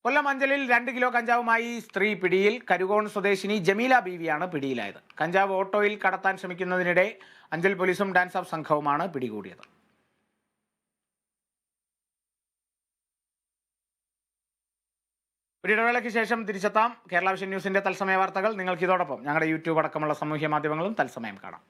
കൊല്ലം അഞ്ചലിൽ 2 kilo കഞ്ചാവുമായി സ്ത്രീ പിടിയിൽ. കരുകോൺ സ്വദേശിനി ജമീല ബീവിയാണ് പിടിയിലായത്. കഞ്ചാവ് ഓട്ടോയിൽ കടത്താൻ ശ്രമിക്കുന്നതിനിടെ അഞ്ചൽ പോലീസും ഡാൻസ് ഓഫ് സംഘവുമാണ് പിടികൂടിയത്. ഒരു ഇടവേളയ്ക്ക് ശേഷം തിരിച്ചെത്താം. കേരള വിഷൻ ന്യൂസിന്റെ തത്സമയ വാർത്തകൾ നിങ്ങൾക്ക് ഇതോടൊപ്പം ഞങ്ങളുടെ യൂട്യൂബ് അടക്കമുള്ള സാമൂഹ്യ മാധ്യമങ്ങളും തത്സമയം കാണാം.